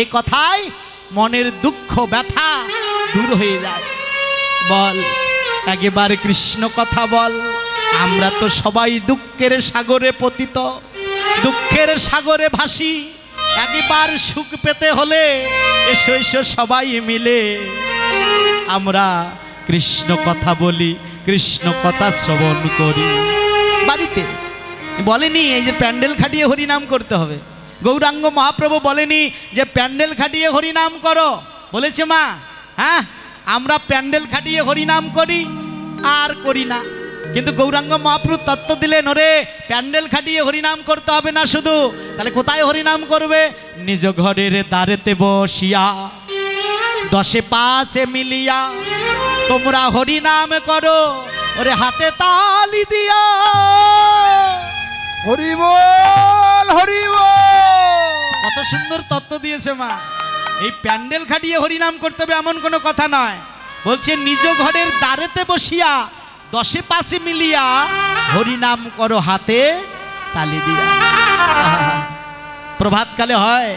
এ কথায় মনের দুঃখ ব্যথা দূর হয়ে যায়। বল একবার কৃষ্ণ কথা বল। আমরা তো সবাই দুঃখের সাগরে পতিত, দুঃখের সাগরে ভাসি। একবার সুখ পেতে হলে এসো এসো সবাই মিলে আমরা কৃষ্ণ কথা বলি, কৃষ্ণ কথা শ্রবণ করি। বাড়িতে বলেনি এই যে প্যান্ডেল খাটিয়ে হরিনাম করতে হবে। গৌরাঙ্গ মহাপ্রভু বলেনি যে প্যান্ডেল খাটিয়ে হরিনাম করো, বলেছে মা? হ্যাঁ, আমরা প্যান্ডেল খাটিয়ে হরিনাম করি আর করি না। কিন্তু গৌরাঙ্গ মহাপ্রভু তত্ত্ব দিলেন, ওরে প্যান্ডেল খাটিয়ে হরিনাম করতে হবে না শুধু, তাহলে কোথায় হরিনাম করবে? নিজ ঘরের দ্বারেতে বসিয়া দশে পাঁচে মিলিয়া তোমরা হরিনাম করো, ওরে হাতে তালি দিয়া। হরি বল, হরি বল। কত সুন্দর তত্ত্ব দিয়েছে মা। এই প্যান্ডেল খাটিয়ে হরিনাম করতে হবে এমন কোনো কথা নয়। বলছে নিজ ঘরের দ্বারেতে বসিয়া দশে পাঁচে মিলিয়া হরিনাম করো হাতে তালি দিয়া। প্রভাতকালে হয়,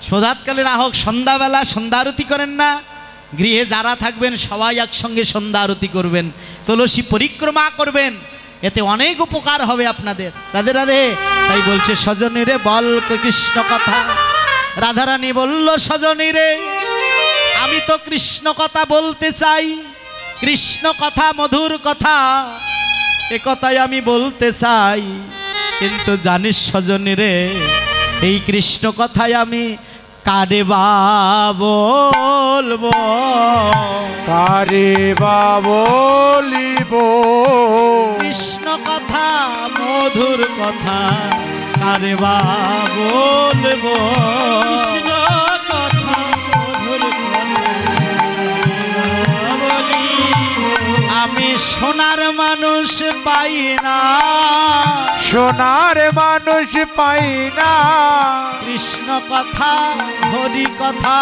সন্ধ্যাতকালে না হোক, সন্ধ্যাবেলা সন্ধ্যা আরতি করেন না? গৃহে যারা থাকবেন সবাই একসঙ্গে সন্ধ্যা আরতি করবেন, তুলসী পরিক্রমা করবেন, এতে অনেক উপকার হবে আপনাদের। রাধে রাধে। তাই বলছে সজনী রে বল কৃষ্ণ কথা। রাধারানী বলল সজনী রে আমি তো কৃষ্ণ কথা বলতে চাই, কৃষ্ণ কথা মধুর কথা, এ কথাই আমি বলতে চাই। কিন্তু জানিস সজনী রে এই কৃষ্ণ কথাই আমি কারে বা বলবো, কারে বা বলিব। কৃষ্ণ কথা মধুর কথা কারে বা বলবো, কৃষ্ণ কথা মধুর বলি। আমি সোনার মানুষ পাই না, সোনার মানুষ পাই না। কৃষ্ণ কথা হরি কথা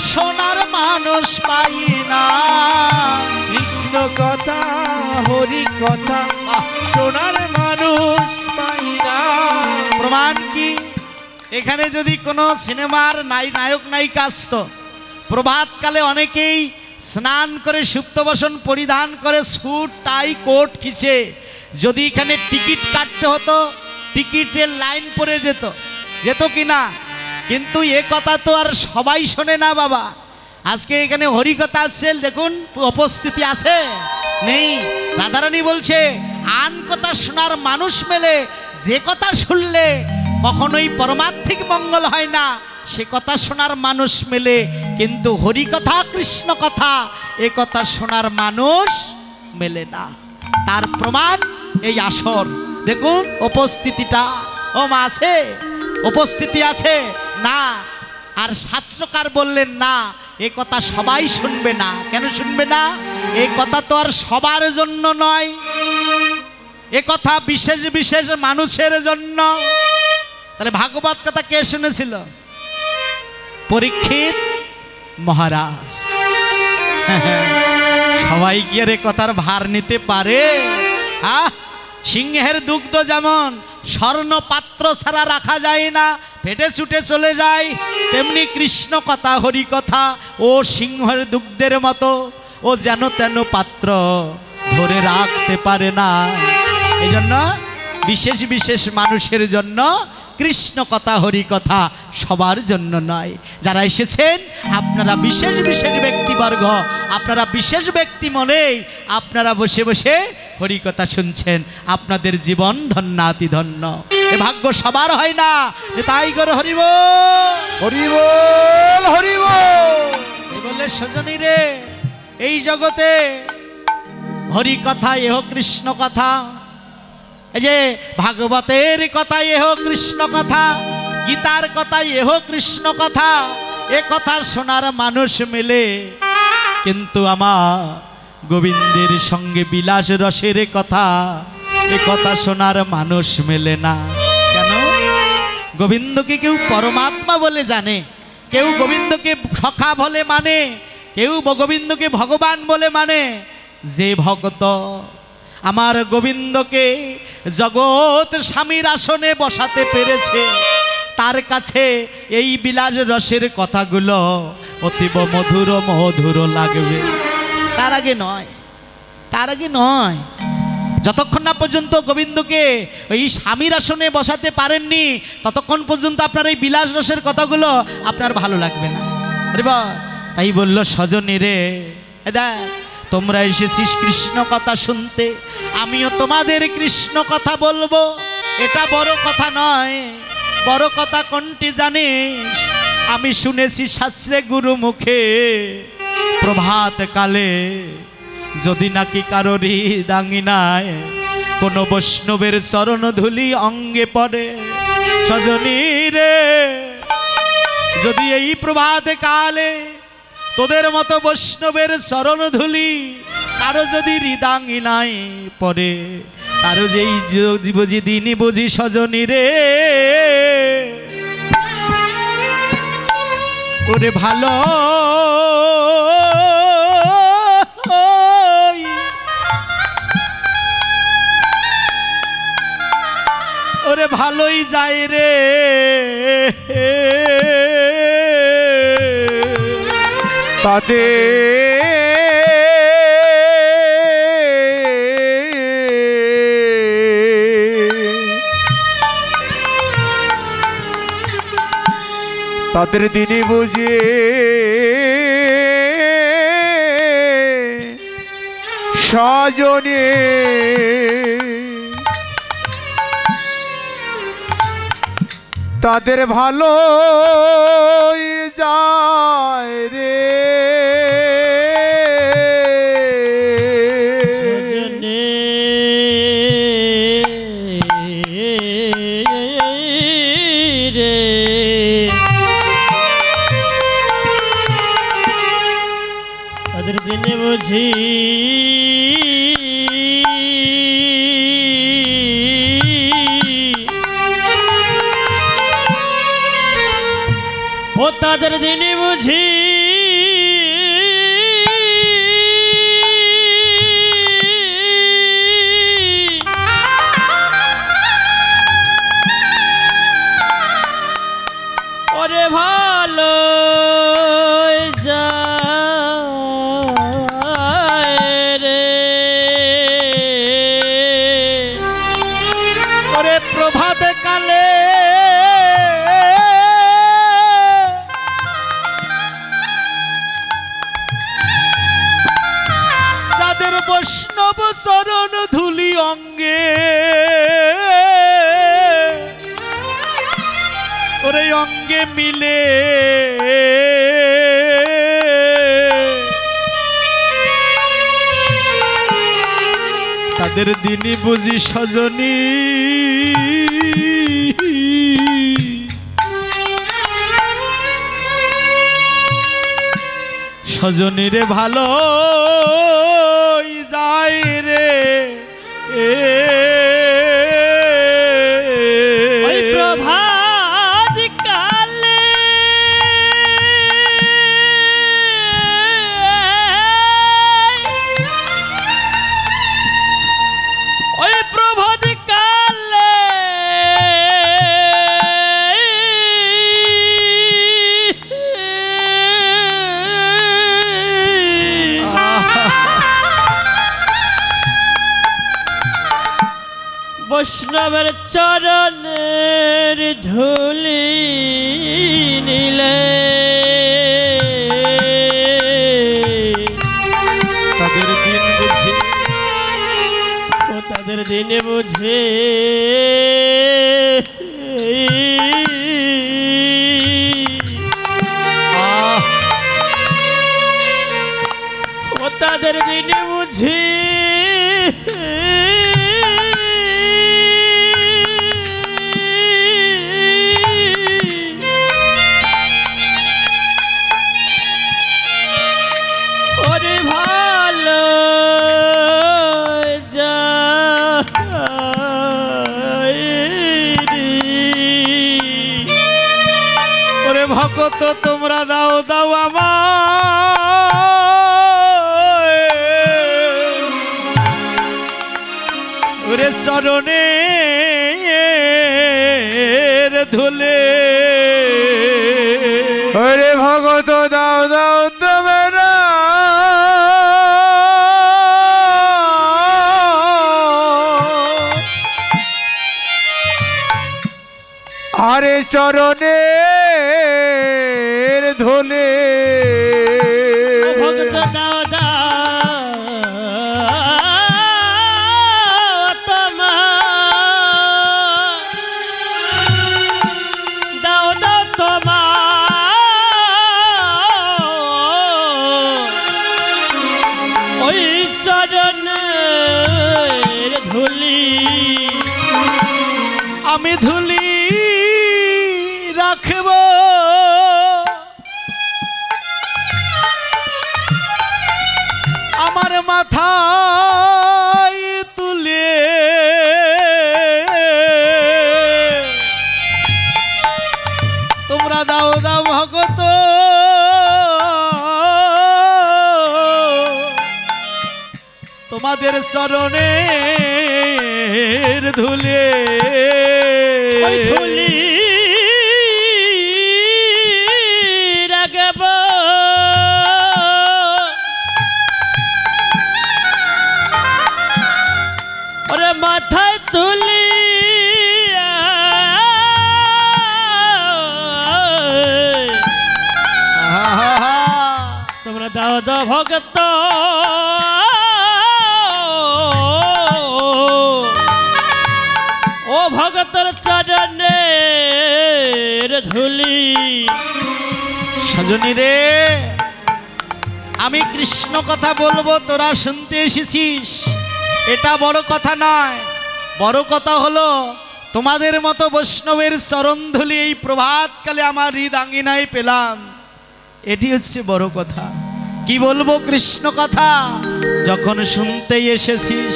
সোনার মানুষ পাই না। কৃষ্ণ কথা হরি কথা সোনার মানুষ পাই না। প্রমাণ কি? এখানে যদি কোনো সিনেমার নায়ক নায়িকা আসতো, প্রভাতকালে অনেকেই স্নান করে সুপ্তবসন পরিধান করে স্যুট টাই কোট খিচে যদি এখানে টিকিট কাটতে হতো, টিকিটের লাইন পড়ে যেত, যেত কি না? কিন্তু এ কথা তো আর সবাই শোনে না বাবা। আজকে এখানে হরিকথা আসছে, দেখুন উপস্থিতি আছে নেই? রাধারানী বলছে আন কথা শোনার মানুষ মেলে, যে কথা শুনলে কখনোই পরমার্থিক মঙ্গল হয় না সে কথা শোনার মানুষ মেলে, কিন্তু হরিকথা কৃষ্ণ কথা এ কথা শোনার মানুষ মেলে না। তার প্রমাণ এই আসর। দেখুন উপস্থিতিটা, ও মা আছে, উপস্থিতি আছে না? আর শাস্ত্রকার বললেন না এ কথা সবাই শুনবে না। কেন শুনবে না? এই কথা তো আর সবার জন্য নয়, এ কথা বিশেষ বিশেষ মানুষের জন্য। তাহলে ভাগবত কথা কে শুনেছিল? পরীক্ষিত মহারাজ। সবাই কি আর এ কথার ভার নিতে পারে? সিংহের দুগ্ধ যেমন স্বর্ণ পাত্র ছাড়া রাখা যায় না, ফেটে ছুটে চলে যায়, তেমনি কৃষ্ণ কথা হরি কথা ও সিংহের দুগ্ধের মতো, ও যেন তেন পাত্র ধরে রাখতে পারে না। এই জন্য বিশেষ বিশেষ মানুষের জন্য কৃষ্ণ কথা হরি কথা, সবার জন্য নয়। যারা এসেছেন আপনারা বিশেষ বিশেষ ব্যক্তিবর্গ, আপনারা বিশেষ ব্যক্তি মনেই আপনারা বসে বসে হরি কথা শুনছেন, আপনাদের জীবন ধন্যাতি ধন্য। এ ভাগ্য সবার হয় না। তাই করে হরি বল, হরি বল, হরি বল। এই বললে সজনী রে এই জগতে হরি কথা এহ কৃষ্ণ কথা, এই যে ভাগবতের কথা এহ কৃষ্ণ কথা, গীতার কথা এহ কৃষ্ণ কথা, এ কথা শোনার মানুষ মেলে, কিন্তু আমার গোবিন্দের সঙ্গে বিলাস রসের কথা এ কথা শোনার মানুষ মেলে না। কেন? গোবিন্দকে কেউ পরমাত্মা বলে জানে, কেউ গোবিন্দকে সখা বলে মানে, কেউ গোবিন্দকে ভগবান বলে মানে। যে ভক্ত আমার গোবিন্দকে জগৎ স্বামীর আসনে বসাতে পেরেছে তার কাছে এই বিলাস রসের কথাগুলো অতীব মধুর মধুর লাগবে। তার আগে নয়, তার আগে নয়। যতক্ষণ না পর্যন্ত গোবিন্দকে ওই স্বামীর আসনে বসাতে পারেননি ততক্ষণ পর্যন্ত আপনার এই বিলাস রসের কথাগুলো আপনার ভালো লাগবে না। আরে বা, তাই বলল সজনী রে, দেখ তোমরা এসেছিস কৃষ্ণ কথা শুনতে, আমিও তোমাদের কৃষ্ণ কথা বলবো। এটা বড় কথা নয়, বড় কথা কোনটি জানিস? আমি শুনেছি শাস্ত্রে গুরু মুখে, প্রভাত কালে যদি নাকি কারো হৃদাঙ্গিনায় কোনো বৈষ্ণবের চরণ ধুলি অঙ্গে পড়ে, সজনী রে, যদি এই প্রভাত কালে তোদের মতো বৈষ্ণবের চরণ ধুলি কারো যদি হৃদাঙ্গিনায় পড়ে, কারো যেই বুঝি দিনই বুঝি সজনী রে, ওরে ভালো ওরে ভালোই যায় রে, তাদের দিনে বুঝে সজনে তাদের ভালো যায় রে, তাদের দিনে বুঝি ও তাদের দিনে বুঝি ওরে ভালো যায় রে, ওরে প্রভাত কালে যাদের বৈষ্ণব চরণ ধুলি অঙ্গে, ওরে অঙ্গে মিলে তাদের দিনই বুঝি সজনী, সজনী রে ভালো যায় রে, ওই প্রভাত কালে ওই প্রভাত কালে বৈষ্ণবের চরণের ধুলি নিলে তাদের দিন বুঝি, ও তাদের দিনে বুঝে ও তাদের দিনে বুঝে ওরে ভালো যায় রে, ওরে ভক্ত তোমরা দাও দাও আমার, ওরে চরণের ধুলে ওরে ভগত দাও দাও তোমরা আরে চরণের ধুলে ভগত দাও ওই চরণের ধুলি আমি ধুলি রাখব আমার মাথায় তুলে তোমরা দাও দাও ভগত তোমাদের চরণের ধুলে ওই ধুলি রাখব ওরে মাথায় তুলি তোমরা দাও দাও ভগত ও ভগতর চরণের ধুলি সজনী রে আমি কৃষ্ণ কথা বলবো তোরা শুনতে এসেছিস এটা বড় কথা নয় বড় কথা হলো তোমাদের মতো বৈষ্ণবের চরণধুলি এই প্রভাতকালে আমার হৃদ আঙ্গিনায় পেলাম এটি হচ্ছে বড় কথা কি বলবো কৃষ্ণ কথা যখন শুনতেই এসেছিস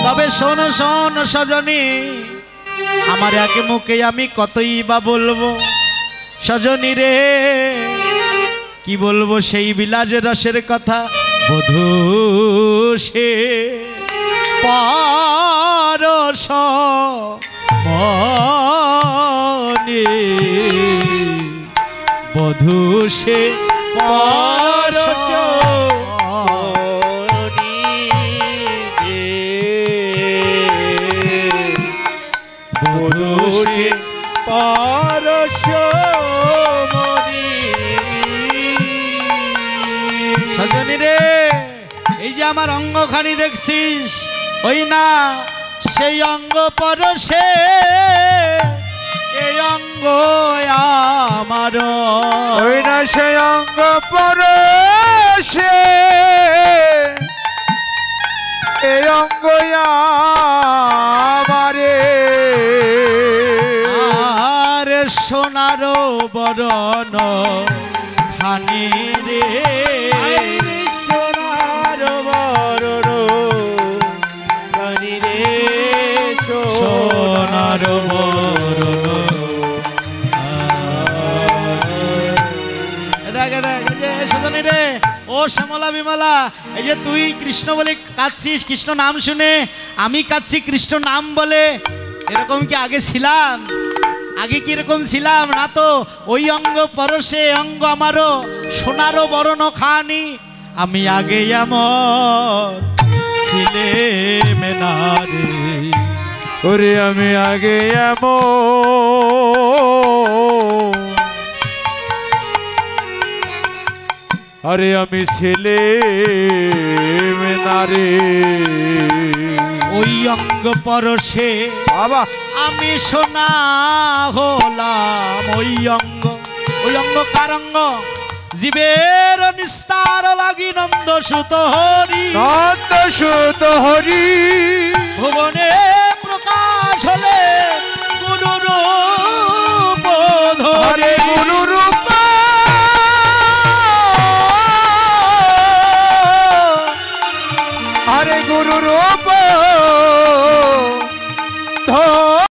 তবে শোন শোন সজনী আমার একে মুখে আমি কতই বা বলবো সজনী রে কি বলবো সেই বিলাজ রসের কথা বধূ সে পারস মনে বধূ সে পারস বধূ সে পারস সজনী রে এই যে আমার অঙ্গখানি দেখছিস ওই না সেই অঙ্গ পরশে এই অঙ্গ আমার ওই না সেই অঙ্গ পরশে এই অঙ্গ আমারে আর সোনার বরণ খানি রে সোনার বরণ খানি রে সোনার বরণ দেখ দেখ এই যে সজনী রে ও শ্যামলা বিমলা এই যে তুই কৃষ্ণ বলে কাঁদছিস কৃষ্ণ নাম শুনে আমি কাঁদছি কৃষ্ণ নাম বলে এরকম কি আগে ছিলাম আগে কি এরকম ছিলাম না তো ওই অঙ্গ পরশে অঙ্গ আমারও সোনারও বরণ খানি আমি আগে এমন ছিলে মেনারে ওরে আমি আগে এমন আরে আমি ছেলে মেনারে ওই অঙ্গ পরশে বাবা আমি সোনা হলাম ওই অঙ্গ কার অঙ্গ জীবের নিস্তার লাগি নন্দ সুত হরি নন্দ সুত হরি ভুবনে